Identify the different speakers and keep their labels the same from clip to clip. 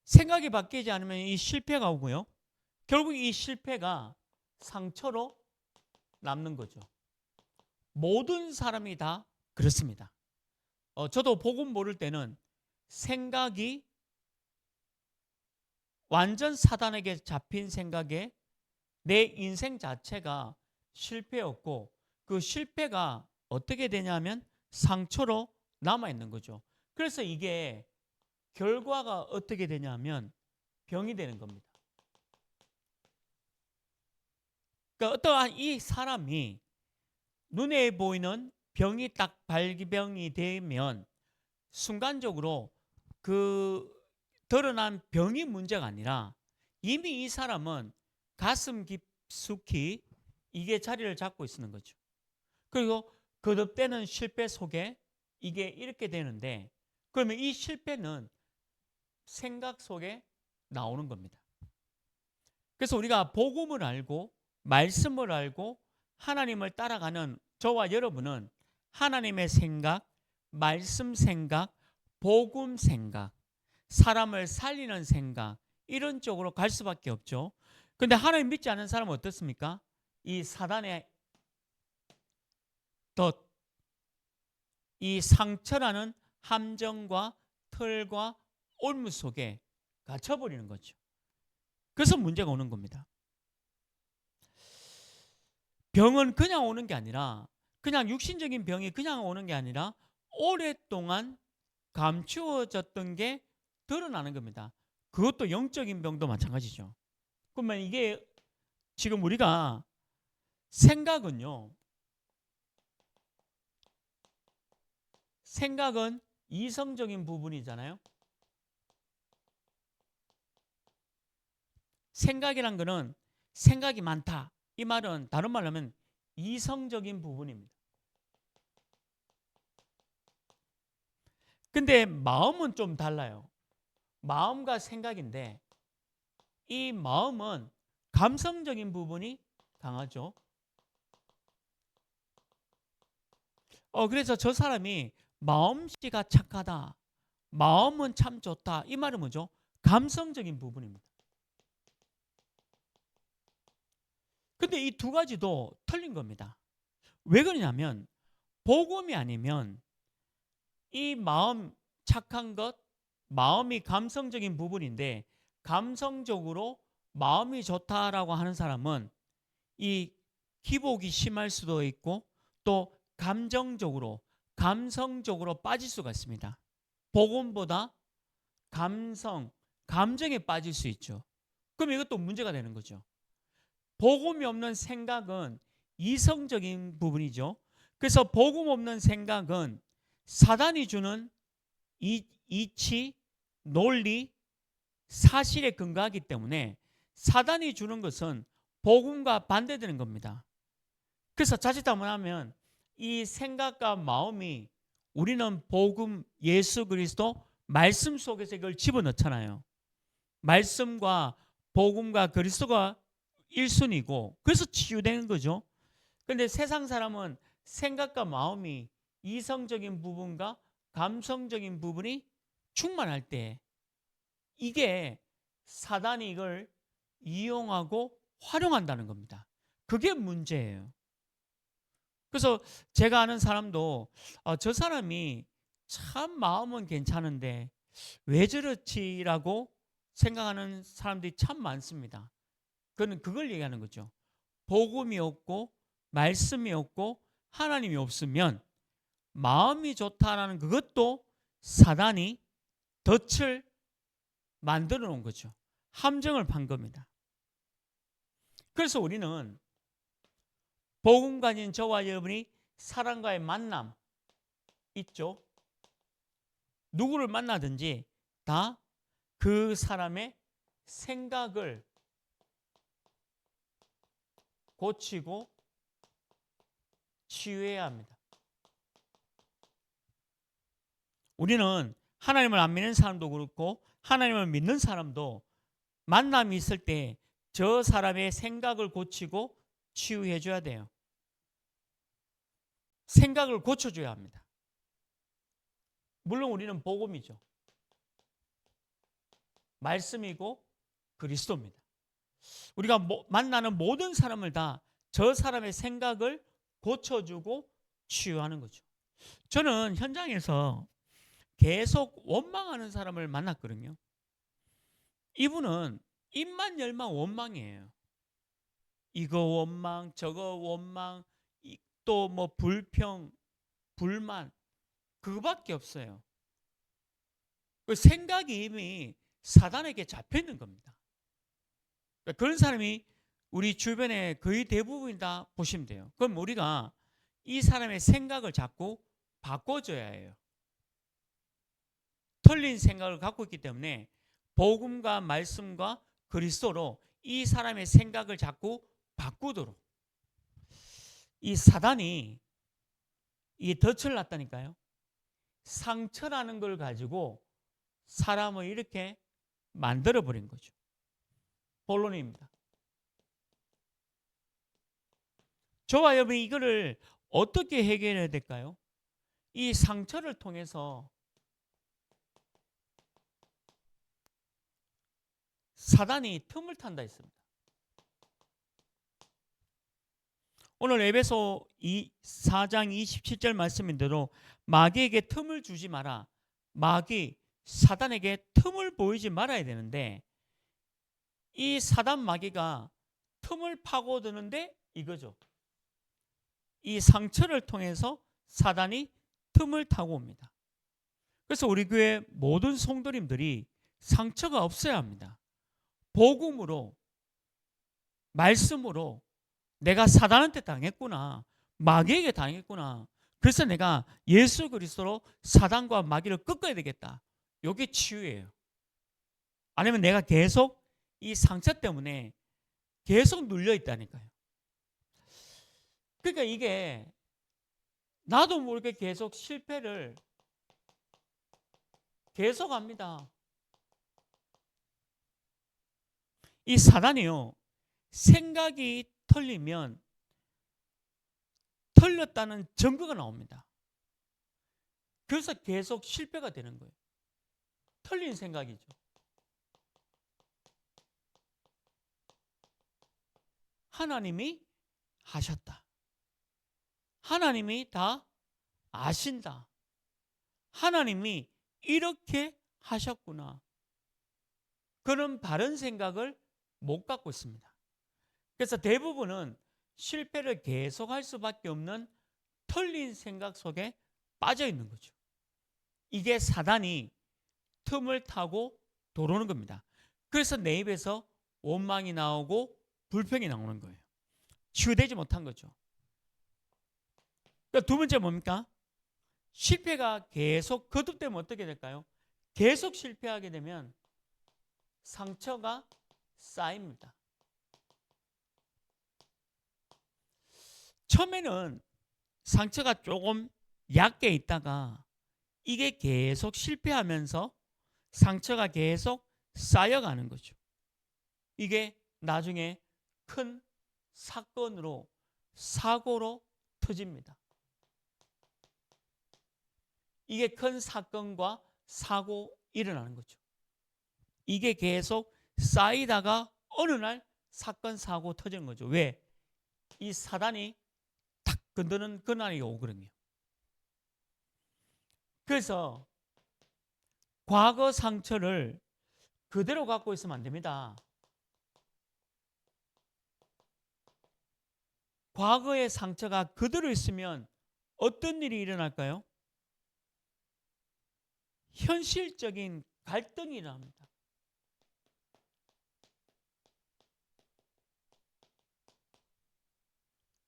Speaker 1: 생각이 바뀌지 않으면 이 실패가 오고요. 결국 이 실패가 상처로 남는 거죠. 모든 사람이 다 그렇습니다. 저도 복음 모를 때는 생각이 완전 사단에게 잡힌 생각에 내 인생 자체가 실패였고, 그 실패가 어떻게 되냐면 상처로 남아있는 거죠. 그래서 이게 결과가 어떻게 되냐면 병이 되는 겁니다. 그러니까 어떠한 이 사람이 눈에 보이는 병이 딱 발병이 되면 순간적으로 그 드러난 병이 문제가 아니라 이미 이 사람은 가슴 깊숙이 이게 자리를 잡고 있는 거죠. 그리고 거듭되는 실패 속에 이게 이렇게 되는데, 그러면 이 실패는 생각 속에 나오는 겁니다. 그래서 우리가 복음을 알고 말씀을 알고 하나님을 따라가는 저와 여러분은 하나님의 생각, 말씀 생각, 복음 생각, 사람을 살리는 생각, 이런 쪽으로 갈 수밖에 없죠. 근데 하나님 믿지 않는 사람은 어떻습니까? 이 사단의 덫, 이 상처라는 함정과 틀과 올무 속에 갇혀버리는 거죠. 그래서 문제가 오는 겁니다. 병은 그냥 오는 게 아니라, 그냥 육신적인 병이 그냥 오는 게 아니라 오랫동안 감추어졌던 게 드러나는 겁니다. 그것도 영적인 병도 마찬가지죠. 그러면 이게 지금 우리가 생각은요, 생각은 이성적인 부분이잖아요. 생각이란 거는 생각이 많다. 이 말은 다른 말로 하면 이성적인 부분입니다. 근데 마음은 좀 달라요. 마음과 생각인데 이 마음은 감성적인 부분이 강하죠. 그래서 저 사람이 마음씨가 착하다, 마음은 참 좋다, 이 말은 뭐죠? 감성적인 부분입니다. 근데 이 두 가지도 틀린 겁니다. 왜 그러냐면 복음이 아니면 이 마음 착한 것, 마음이 감성적인 부분인데 감성적으로 마음이 좋다라고 하는 사람은 이 기복이 심할 수도 있고 또 감성적으로 빠질 수가 있습니다. 복음보다 감정에 빠질 수 있죠. 그럼 이것도 문제가 되는 거죠. 복음이 없는 생각은 이성적인 부분이죠. 그래서 복음 없는 생각은 사단이 주는 이치, 논리, 사실에 근거하기 때문에 사단이 주는 것은 복음과 반대되는 겁니다. 그래서 자칫 잘못하면 이 생각과 마음이, 우리는 복음, 예수 그리스도 말씀 속에서 이걸 집어넣잖아요. 말씀과 복음과 그리스도가 1순위고 그래서 치유되는 거죠. 그런데 세상 사람은 생각과 마음이 이성적인 부분과 감성적인 부분이 충만할 때 이게 사단이 이걸 이용하고 활용한다는 겁니다. 그게 문제예요. 그래서 제가 아는 사람도 저 사람이 참 마음은 괜찮은데 왜 저렇지라고 생각하는 사람들이 참 많습니다. 그는 그걸 얘기하는 거죠. 복음이 없고 말씀이 없고 하나님이 없으면 마음이 좋다라는 그것도 사단이 덫을 만들어 놓은 거죠. 함정을 판 겁니다. 그래서 우리는 복음 가진 저와 여러분이 사람과의 만남 있죠. 누구를 만나든지 다 그 사람의 생각을 고치고 치유해야 합니다. 우리는 하나님을 안 믿는 사람도 그렇고 하나님을 믿는 사람도 만남이 있을 때 저 사람의 생각을 고치고 치유해 줘야 돼요. 생각을 고쳐줘야 합니다. 물론 우리는 복음이죠. 말씀이고 그리스도입니다. 우리가 만나는 모든 사람을 다 저 사람의 생각을 고쳐주고 치유하는 거죠. 저는 현장에서 계속 원망하는 사람을 만났거든요. 이분은 입만 열면 원망이에요. 이거 원망, 저거 원망, 또 뭐 불평, 불만, 그거밖에 없어요. 그 생각이 이미 사단에게 잡혀 있는 겁니다. 그러니까 그런 사람이 우리 주변에 거의 대부분 다 보시면 돼요. 그럼 우리가 이 사람의 생각을 자꾸 바꿔줘야 해요. 틀린 생각을 갖고 있기 때문에 복음과 말씀과 그리스도로 이 사람의 생각을 자꾸 바꾸도록, 이 사단이 이 덫을 놨다니까요. 상처라는 걸 가지고 사람을 이렇게 만들어 버린 거죠. 본론입니다. 저와 여러분이 이거를 어떻게 해결해야 될까요? 이 상처를 통해서 사단이 틈을 탄다 했습니다. 오늘 에베소 4장 27절 말씀인대로 마귀에게 틈을 주지 마라. 마귀, 사단에게 틈을 보이지 말아야 되는데, 이 사단 마귀가 틈을 파고드는데 이거죠. 이 상처를 통해서 사단이 틈을 타고 옵니다. 그래서 우리 교회 모든 성도님들이 상처가 없어야 합니다. 복음으로, 말씀으로 내가 사단한테 당했구나, 마귀에게 당했구나, 그래서 내가 예수 그리스도로 사단과 마귀를 꺾어야 되겠다, 이게 치유예요. 아니면 내가 계속 이 상처 때문에 계속 눌려 있다니까요. 그러니까 이게 나도 모르게 계속 실패를 계속합니다. 이 사단이요, 생각이 틀리면 틀렸다는 증거가 나옵니다. 그래서 계속 실패가 되는 거예요. 틀린 생각이죠. 하나님이 하셨다. 하나님이 다 아신다. 하나님이 이렇게 하셨구나. 그런 바른 생각을 못 갖고 있습니다. 그래서 대부분은 실패를 계속할 수밖에 없는 틀린 생각 속에 빠져 있는 거죠. 이게 사단이 틈을 타고 들어오는 겁니다. 그래서 내 입에서 원망이 나오고 불평이 나오는 거예요. 치유되지 못한 거죠. 그러니까 두 번째 뭡니까? 실패가 계속 거듭되면 어떻게 될까요? 계속 실패하게 되면 상처가 쌓입니다. 처음에는 상처가 조금 얕게 있다가 이게 계속 실패하면서 상처가 계속 쌓여가는 거죠. 이게 나중에 큰 사건으로, 사고로 터집니다. 이게 큰 사건과 사고 일어나는 거죠. 이게 계속 쌓이다가 어느 날 사건, 사고 터지는 거죠. 왜? 이 사단이 탁 건드는 그날이 오거든요. 그래서 과거 상처를 그대로 갖고 있으면 안 됩니다. 과거의 상처가 그대로 있으면 어떤 일이 일어날까요? 현실적인 갈등이 일어납니다.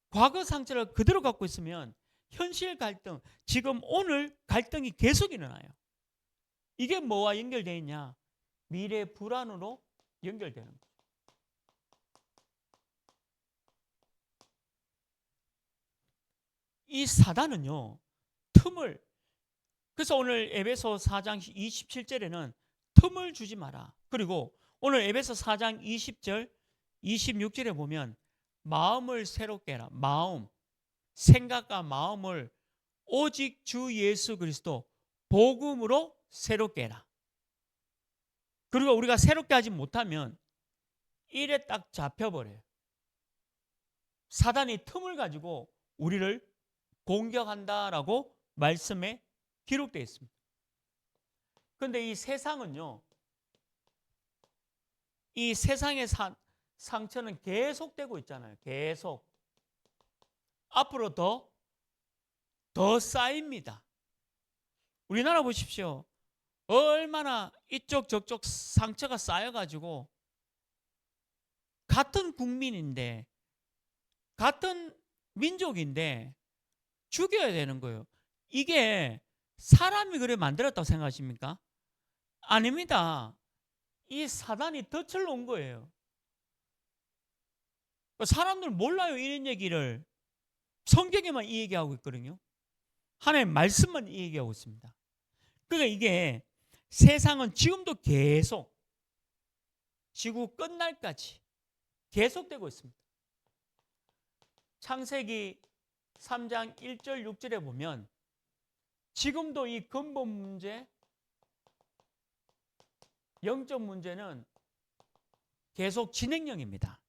Speaker 1: 과거 상처를 그대로 갖고 있으면 현실 갈등, 지금 오늘 갈등이 계속 일어나요. 이게 뭐와 연결되어 있냐? 미래 불안으로 연결되는 거죠. 이 사단은요, 틈을, 그래서 오늘 에베소 4장 27절에는 틈을 주지 마라. 그리고 오늘 에베소 4장 20절, 26절에 보면 마음을 새롭게 해라. 마음, 생각과 마음을 오직 주 예수 그리스도 복음으로 새롭게 해라. 그리고 우리가 새롭게 하지 못하면 일에 딱 잡혀버려요. 사단이 틈을 가지고 우리를 공격한다라고 말씀에 기록되어 있습니다. 그런데 이 세상은요, 이 세상의 상처는 계속되고 있잖아요. 계속. 앞으로 더 쌓입니다. 우리나라 보십시오. 얼마나 이쪽 저쪽 상처가 쌓여가지고 같은 국민인데, 같은 민족인데 죽여야 되는 거예요. 이게 사람이 그래 만들었다고 생각하십니까? 아닙니다. 이 사단이 덫을 놓은 거예요. 사람들 몰라요, 이런 얘기를. 성경에만 이 얘기하고 있거든요. 하나님의 말씀만 이 얘기하고 있습니다. 그러니까 이게 세상은 지금도 계속 지구 끝날까지 계속되고 있습니다. 창세기 3장 1절 6절에 보면 지금도 이 근본 문제, 영적 문제는 계속 진행형입니다.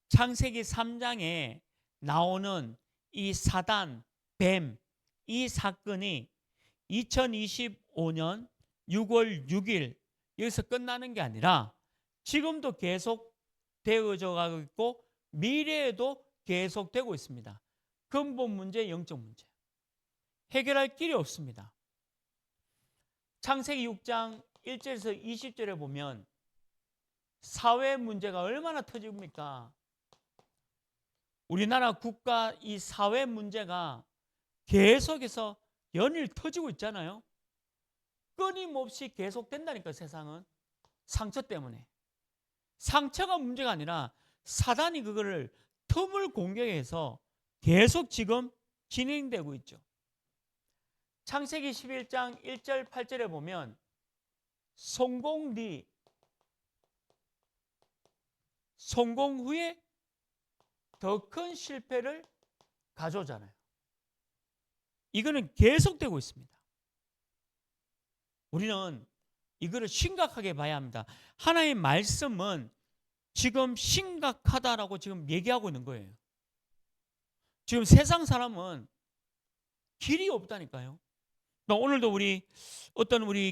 Speaker 1: 창세기 3장에 나오는 이 사단, 뱀, 이 사건이 2025년 6월 6일 여기서 끝나는 게 아니라 지금도 계속 되어져 가고 있고 미래에도 계속되고 있습니다. 근본 문제, 영적 문제. 해결할 길이 없습니다. 창세기 6장 1절에서 20절에 보면 사회 문제가 얼마나 터집니까? 우리나라 국가 이 사회 문제가 계속해서 연일 터지고 있잖아요. 끊임없이 계속된다니까, 세상은. 상처 때문에. 상처가 문제가 아니라 사단이 그거를 틈을 공격해서 계속 지금 진행되고 있죠. 창세기 11장 1절 8절에 보면 성공 후에 더 큰 실패를 가져오잖아요. 이거는 계속되고 있습니다. 우리는 이거를 심각하게 봐야 합니다. 하나님의 말씀은 지금 심각하다라고 지금 얘기하고 있는 거예요. 지금 세상 사람은 길이 없다니까요. 오늘도 우리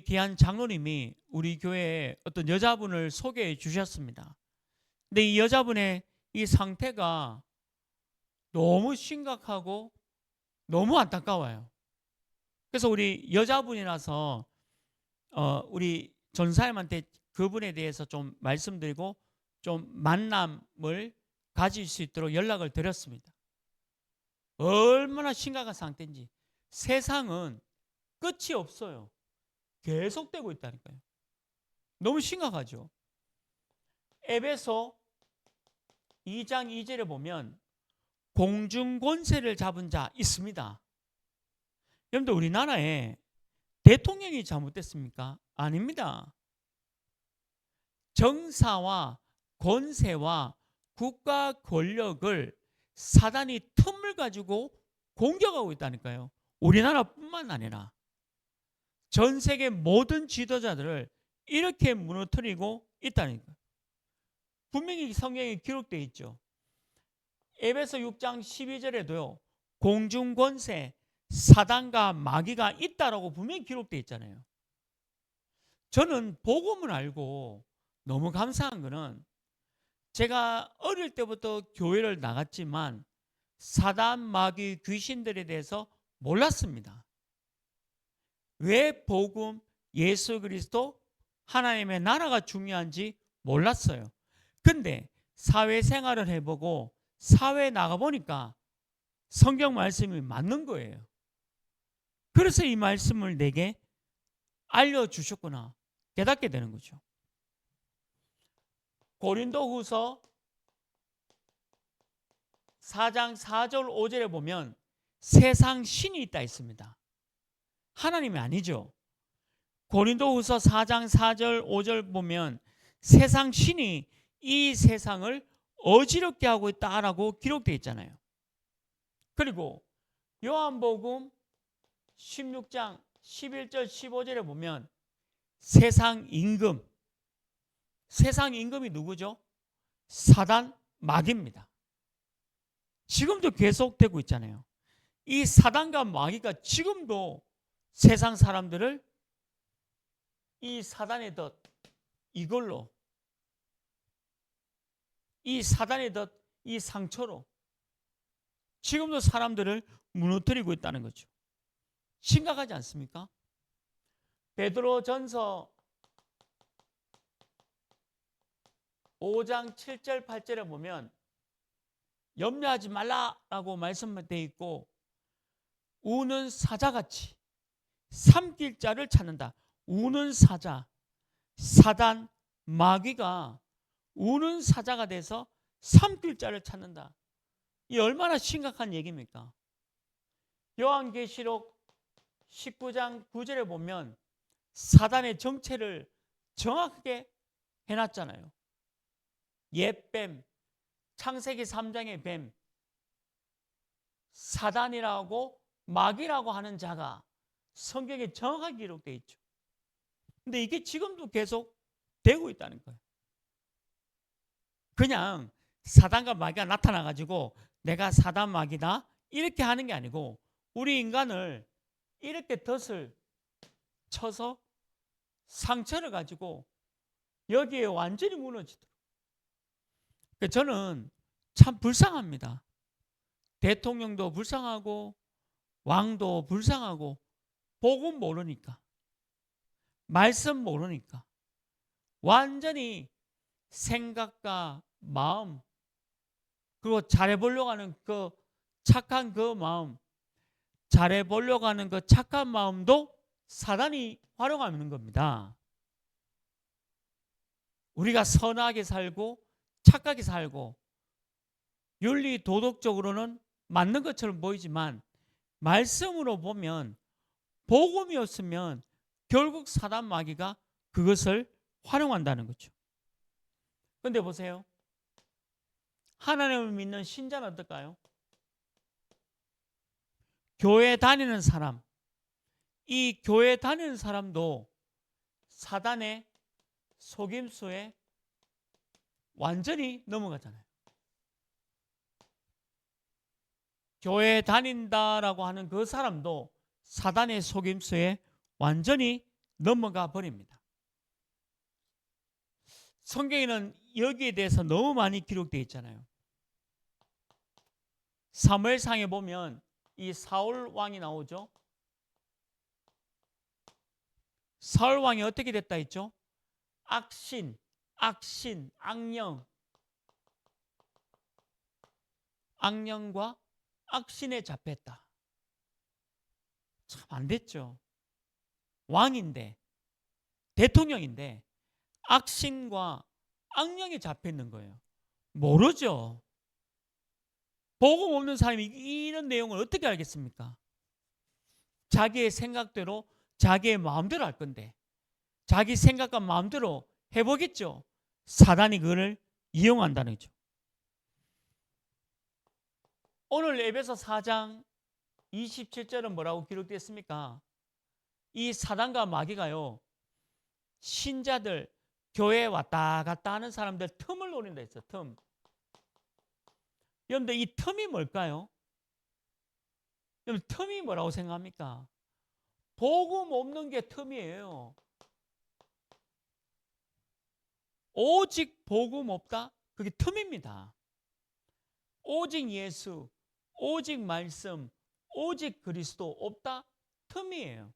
Speaker 1: 귀한 장로님이 우리 교회에 어떤 여자분을 소개해 주셨습니다. 근데 이 여자분의 이 상태가 너무 심각하고 너무 안타까워요. 그래서 우리 여자분이라서 우리 전사님한테 그분에 대해서 좀 말씀드리고 좀 만남을 가질 수 있도록 연락을 드렸습니다. 얼마나 심각한 상태인지. 세상은 끝이 없어요. 계속되고 있다니까요. 너무 심각하죠. 에베소 2장 2절에 보면 공중 권세를 잡은 자 있습니다. 여러분들 우리나라에 대통령이 잘못됐습니까? 아닙니다. 정사와 권세와 국가 권력을 사단이 틈을 가지고 공격하고 있다니까요. 우리나라뿐만 아니라 전 세계 모든 지도자들을 이렇게 무너뜨리고 있다니까요. 분명히 성경에 기록되어 있죠. 에베소 6장 12절에도요. 공중 권세, 사단과 마귀가 있다라고 분명히 기록되어 있잖아요. 저는 복음을 알고 너무 감사한 거는 제가 어릴 때부터 교회를 나갔지만 사단, 마귀, 귀신들에 대해서 몰랐습니다. 왜 복음, 예수 그리스도, 하나님의 나라가 중요한지 몰랐어요. 근데 사회생활을 해보고 사회에 나가보니까 성경 말씀이 맞는 거예요. 그래서 이 말씀을 내게 알려주셨구나 깨닫게 되는 거죠. 고린도후서 4장 4절 5절에 보면 세상 신이 있다 했습니다. 하나님이 아니죠. 고린도후서 4장 4절 5절 보면 세상 신이 이 세상을 어지럽게 하고 있다라고 기록되어 있잖아요. 그리고 요한복음 16장 11절 15절에 보면 세상 임금, 세상 임금이 누구죠? 사단 마귀입니다. 지금도 계속되고 있잖아요. 이 사단과 마귀가 지금도 세상 사람들을 이 사단의 덫, 이걸로, 이 사단의 덫, 이 상처로 지금도 사람들을 무너뜨리고 있다는 거죠. 심각하지 않습니까? 베드로전서 5장 7절 8절에 보면 염려하지 말라라고 말씀되어 있고, 우는 사자같이 삼킬 자를 찾는다. 우는 사자, 사단, 마귀가 우는 사자가 돼서 삼킬 자를 찾는다. 이 얼마나 심각한 얘기입니까? 요한계시록 19장 9절에 보면 사단의 정체를 정확하게 해놨잖아요. 옛뱀, 창세기 3장의 뱀, 사단이라고 마귀라고 하는 자가 성경에 정확하게 기록되어 있죠. 근데 이게 지금도 계속 되고 있다는 거예요. 그냥 사단과 마귀가 나타나가지고 내가 사단 마귀다 이렇게 하는 게 아니고, 우리 인간을 이렇게 덫을 쳐서 상처를 가지고 여기에 완전히 무너지도록. 저는 참 불쌍합니다. 대통령도 불쌍하고 왕도 불쌍하고, 복음 모르니까, 말씀 모르니까 완전히 생각과 마음, 그리고 잘해보려고 하는 그 착한 그 마음, 잘해보려고 하는 그 착한 마음도 사단이 활용하는 겁니다. 우리가 선하게 살고 착하게 살고 윤리 도덕적으로는 맞는 것처럼 보이지만, 말씀으로 보면 복음이 없으면 결국 사단 마귀가 그것을 활용한다는 거죠. 그런데 보세요. 하나님을 믿는 신자는 어떨까요? 교회 다니는 사람, 이 교회 다니는 사람도 사단의 속임수에 완전히 넘어가잖아요. 교회 다닌다라고 하는 그 사람도 사단의 속임수에 완전히 넘어가 버립니다. 성경에는 여기에 대해서 너무 많이 기록되어 있잖아요. 사무엘상에 보면 이 사울 왕이 나오죠. 사울 왕이 어떻게 됐다 했죠? 악신, 악령, 악령과 악신에 잡혔다. 참 안 됐죠. 왕인데, 대통령인데 악신과 악령에 잡혀 있는 거예요. 모르죠. 복음 없는 사람이 이런 내용을 어떻게 알겠습니까? 자기의 생각대로, 자기의 마음대로 할 건데, 자기 생각과 마음대로 해보겠죠. 사단이 그걸 이용한다는 거죠. 오늘 에베소 4장 27절은 뭐라고 기록되었습니까? 이 사단과 마귀가요, 신자들, 교회에 왔다 갔다 하는 사람들 틈을 노린다 했어요. 틈. 그런데 이 틈이 뭘까요? 틈이 뭐라고 생각합니까? 복음 없는 게 틈이에요. 오직 복음 없다? 그게 틈입니다. 오직 예수, 오직 말씀, 오직 그리스도 없다? 틈이에요.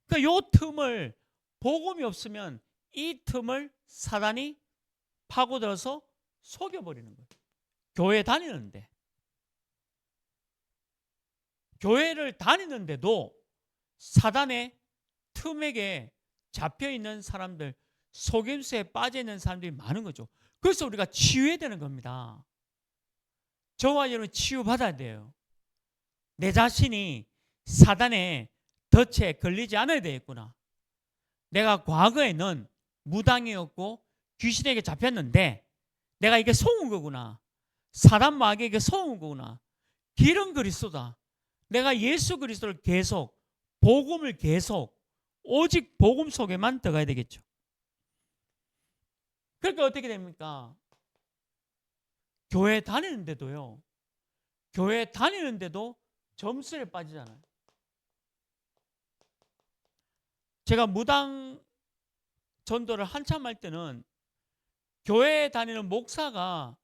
Speaker 1: 그러니까 이 틈을, 복음이 없으면 이 틈을 사단이 파고들어서 속여버리는 거예요. 교회 다니는데, 교회를 다니는데도 사단의 틈에게 잡혀있는 사람들, 속임수에 빠져있는 사람들이 많은 거죠. 그래서 우리가 치유해야 되는 겁니다. 저와 여러분 치유받아야 돼요. 내 자신이 사단의 덫에 걸리지 않아야 되겠구나. 내가 과거에는 무당이었고 귀신에게 잡혔는데 내가 이게 속은 거구나. 사단 마귀에게 속은 거구나. 길은 그리스도다. 내가 예수 그리스도를 계속, 복음을 계속, 오직 복음 속에만 들어가야 되겠죠. 그러니까 어떻게 됩니까? 교회 다니는데도요. 교회 다니는데도 점수에 빠지잖아요. 제가 무당 전도를 한참 할 때는 교회 다니는 목사가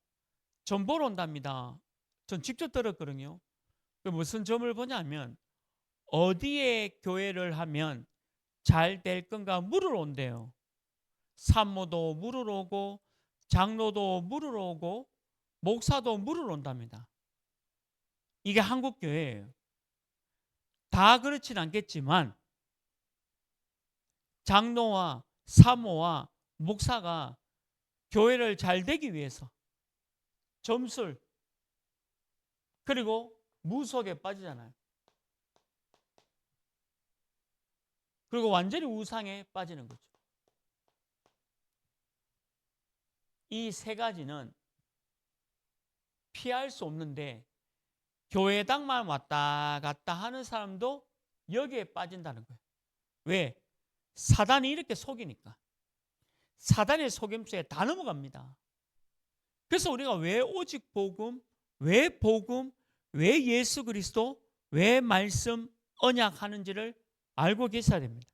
Speaker 1: 점 보러 온답니다. 전 직접 들었거든요. 무슨 점을 보냐면 어디에 교회를 하면 잘 될 건가 물으러 온대요. 산모도 물으러 오고 장로도 물으러 오고 목사도 물으러 온답니다. 이게 한국 교회예요. 다 그렇진 않겠지만 장로와 사모와 목사가 교회를 잘 되기 위해서 점술 그리고 무속에 빠지잖아요. 그리고 완전히 우상에 빠지는 거죠. 이 세 가지는 피할 수 없는데 교회당만 왔다 갔다 하는 사람도 여기에 빠진다는 거예요. 왜? 사단이 이렇게 속이니까. 사단의 속임수에 다 넘어갑니다. 그래서 우리가 왜 오직 복음, 왜 예수 그리스도, 왜 말씀, 언약 하는지를 알고 계셔야 됩니다.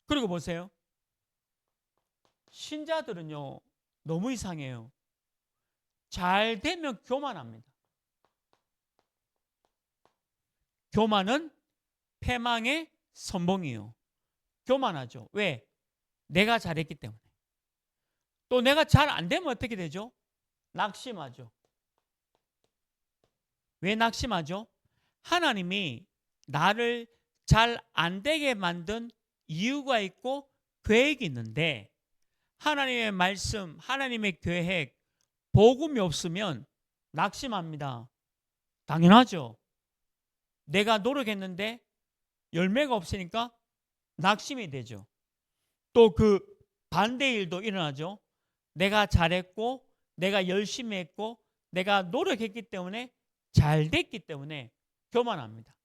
Speaker 1: 그리고 보세요. 신자들은요, 너무 이상해요. 잘 되면 교만합니다. 교만은 패망의 선봉이요. 교만하죠. 왜? 내가 잘했기 때문에. 또 내가 잘 안 되면 어떻게 되죠? 낙심하죠. 왜 낙심하죠? 하나님이 나를 잘 안 되게 만든 이유가 있고 계획이 있는데 하나님의 말씀, 하나님의 계획, 복음이 없으면 낙심합니다. 당연하죠. 내가 노력했는데 열매가 없으니까 낙심이 되죠. 또 그 반대 일도 일어나죠. 내가 잘했고 내가 열심히 했고 내가 노력했기 때문에 잘 됐기 때문에 교만합니다.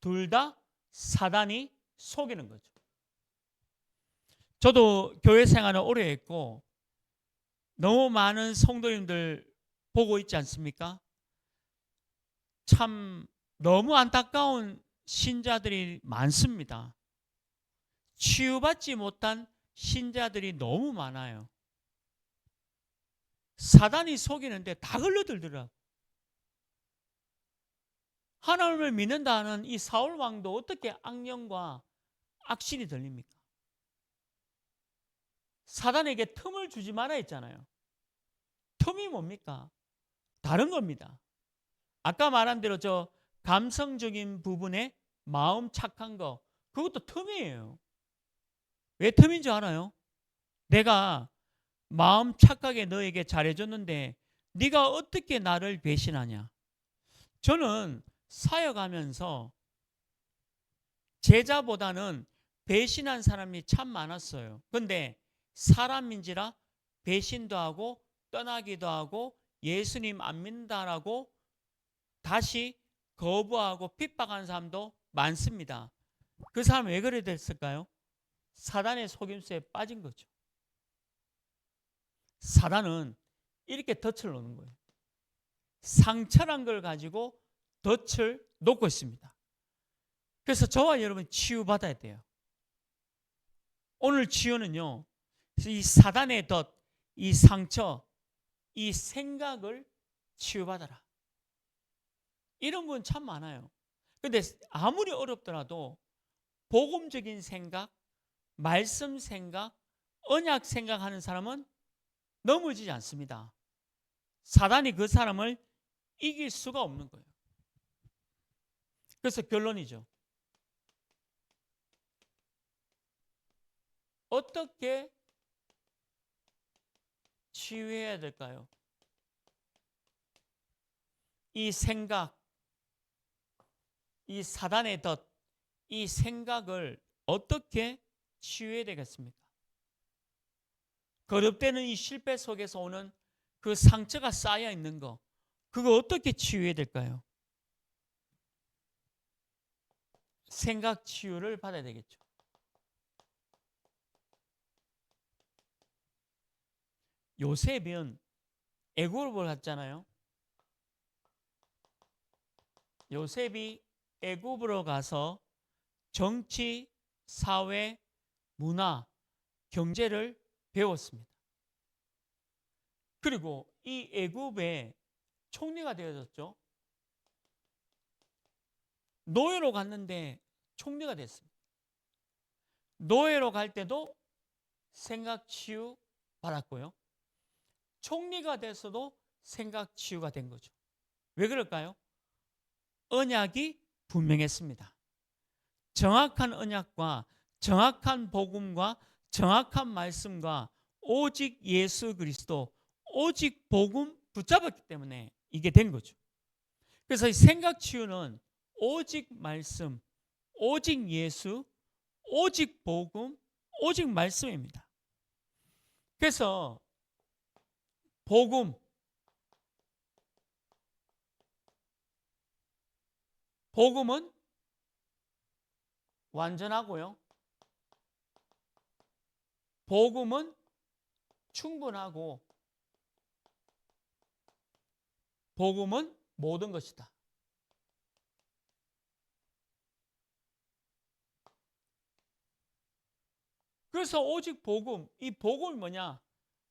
Speaker 1: 둘 다 사단이 속이는 거죠. 저도 교회 생활을 오래 했고 너무 많은 성도님들 보고 있지 않습니까? 참 너무 안타까운 신자들이 많습니다. 치유받지 못한 신자들이 너무 많아요. 사단이 속이는데 다 걸려들더라. 하나님을 믿는다는 이 사울 왕도 어떻게 악령과 악신이 들립니까? 사단에게 틈을 주지 말아 했잖아요. 틈이 뭡니까? 다른 겁니다. 아까 말한 대로 저 감성적인 부분에 마음 착한 거 그것도 틈이에요. 왜 틈인 줄 알아요? 내가 마음 착하게 너에게 잘해줬는데 네가 어떻게 나를 배신하냐? 저는 사역하면서 제자보다는 배신한 사람이 참 많았어요. 그런데 사람인지라 배신도 하고 떠나기도 하고 예수님 안 믿는다라고 다시 거부하고 핍박하는 사람도 많습니다. 그 사람 왜 그래 됐을까요? 사단의 속임수에 빠진 거죠. 사단은 이렇게 덫을 놓는 거예요. 상처란 걸 가지고 덫을 놓고 있습니다. 그래서 저와 여러분 치유받아야 돼요. 오늘 치유는요. 이 사단의 덫, 이 상처, 이 생각을 치유받아라. 이런 분 참 많아요. 근데 아무리 어렵더라도 복음적인 생각, 말씀 생각, 언약 생각하는 사람은 넘어지지 않습니다. 사단이 그 사람을 이길 수가 없는 거예요. 그래서 결론이죠. 어떻게 치유해야 될까요? 이 생각, 이 사단의 덫, 이 생각을 어떻게 치유해야 되겠습니까? 거듭되는 이 실패 속에서 오는 그 상처가 쌓여 있는 거, 그거 어떻게 치유해야 될까요? 생각 치유를 받아야 되겠죠. 요셉은 애굽을 갔잖아요. 요셉이 애굽으로 가서 정치, 사회, 문화, 경제를 배웠습니다. 그리고 이 애굽의 총리가 되어졌죠. 노예로 갔는데 총리가 됐습니다. 노예로 갈 때도 생각 치유 받았고요. 총리가 돼서도 생각 치유가 된 거죠. 왜 그럴까요? 언약이 분명했습니다. 정확한 언약과 정확한 복음과 정확한 말씀과 오직 예수 그리스도, 오직 복음 붙잡았기 때문에 이게 된 거죠. 그래서 이 생각 치유는 오직 말씀, 오직 예수, 오직 복음, 오직 말씀입니다. 그래서 복음은 완전하고요. 복음은 충분하고 복음은 모든 것이다. 그래서 오직 복음, 이 복음이 뭐냐?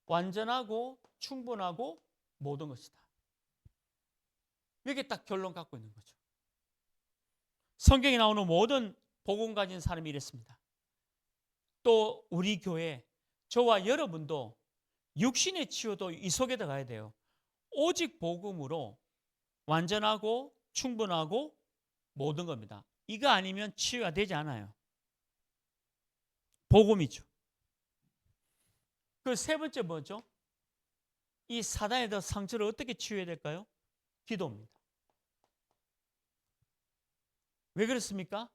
Speaker 1: 완전하고 충분하고 모든 것이다. 이게 딱 결론 갖고 있는 거죠. 성경에 나오는 모든 복음 가진 사람이 이랬습니다. 또 우리 교회, 저와 여러분도 육신의 치유도 이 속에 들어가야 돼요. 오직 복음으로 완전하고 충분하고 모든 겁니다. 이거 아니면 치유가 되지 않아요. 복음이죠. 그 세 번째 뭐죠? 이 사단에 대한 상처를 어떻게 치유해야 될까요? 기도입니다. 왜 그렇습니까?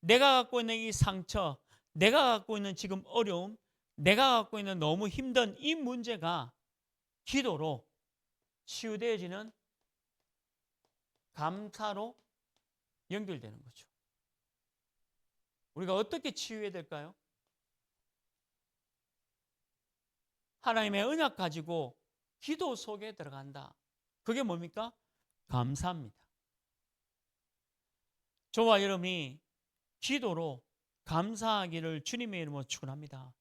Speaker 1: 내가 갖고 있는 이 상처, 내가 갖고 있는 지금 어려움, 내가 갖고 있는 너무 힘든 이 문제가 기도로 치유되어지는 감사로 연결되는 거죠. 우리가 어떻게 치유해야 될까요? 하나님의 언약 가지고 기도 속에 들어간다. 그게 뭡니까? 감사입니다. 저와 여러분이 기도로 감사하기를 주님의 이름으로 축원합니다.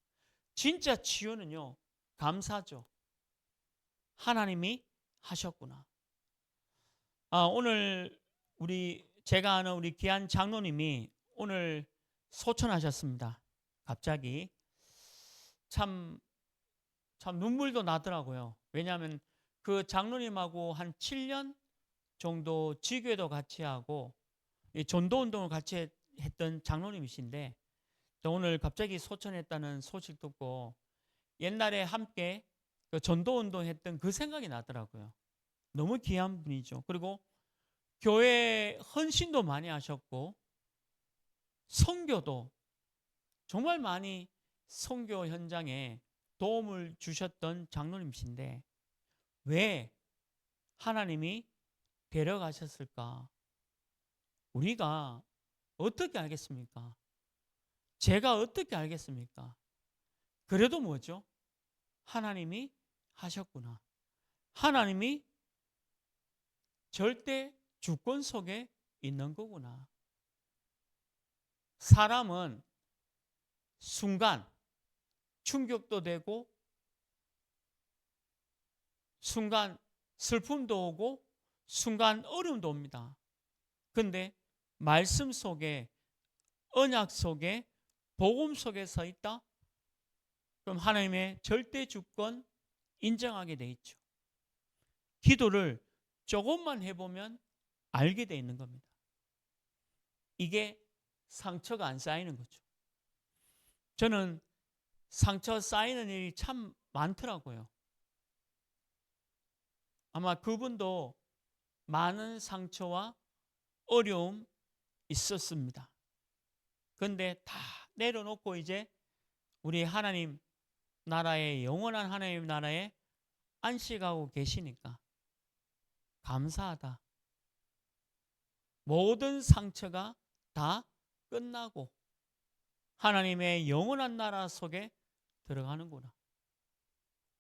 Speaker 1: 진짜 치유는요, 감사죠. 하나님이 하셨구나. 오늘 제가 아는 우리 귀한 장로님이 오늘 소천하셨습니다. 갑자기 참 눈물도 나더라고요. 왜냐하면 그 장로님하고 한 7년 정도 지교회도 같이 하고 전도운동을 같이 했던 장로님이신데 오늘 갑자기 소천했다는 소식 듣고 옛날에 함께 그 전도운동 했던 그 생각이 나더라고요. 너무 귀한 분이죠. 그리고 교회 헌신도 많이 하셨고 선교도 정말 많이 선교 현장에 도움을 주셨던 장로님이신데 왜 하나님이 데려가셨을까? 우리가 어떻게 알겠습니까? 제가 어떻게 알겠습니까? 그래도 뭐죠? 하나님이 하셨구나. 하나님이 절대 주권 속에 있는 거구나. 사람은 순간 충격도 되고 순간 슬픔도 오고 순간 어려움도 옵니다. 그런데 말씀 속에 언약 속에 복음 속에 서 있다? 그럼 하나님의 절대 주권 인정하게 돼 있죠. 기도를 조금만 해보면 알게 돼 있는 겁니다. 이게 상처가 안 쌓이는 거죠. 저는 상처 쌓이는 일이 참 많더라고요. 아마 그분도 많은 상처와 어려움 있었습니다. 그런데 다 내려놓고 이제 우리 하나님 나라에 영원한 하나님 나라에 안식하고 계시니까 감사하다. 모든 상처가 다 끝나고 하나님의 영원한 나라 속에 들어가는구나.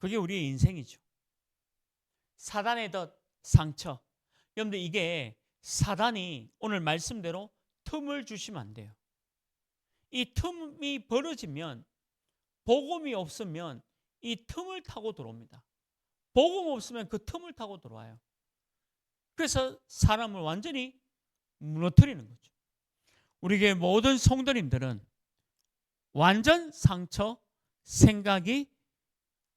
Speaker 1: 그게 우리의 인생이죠. 사단의 덫, 상처. 여러분들 이게 사단이 오늘 말씀대로 틈을 주시면 안 돼요. 이 틈이 벌어지면 복음이 없으면 이 틈을 타고 들어옵니다. 복음 없으면 그 틈을 타고 들어와요. 그래서 사람을 완전히 무너뜨리는 거죠. 우리 교회 모든 성도님들은 완전 상처, 생각이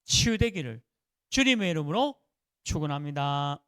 Speaker 1: 치유되기를 주님의 이름으로 축원합니다.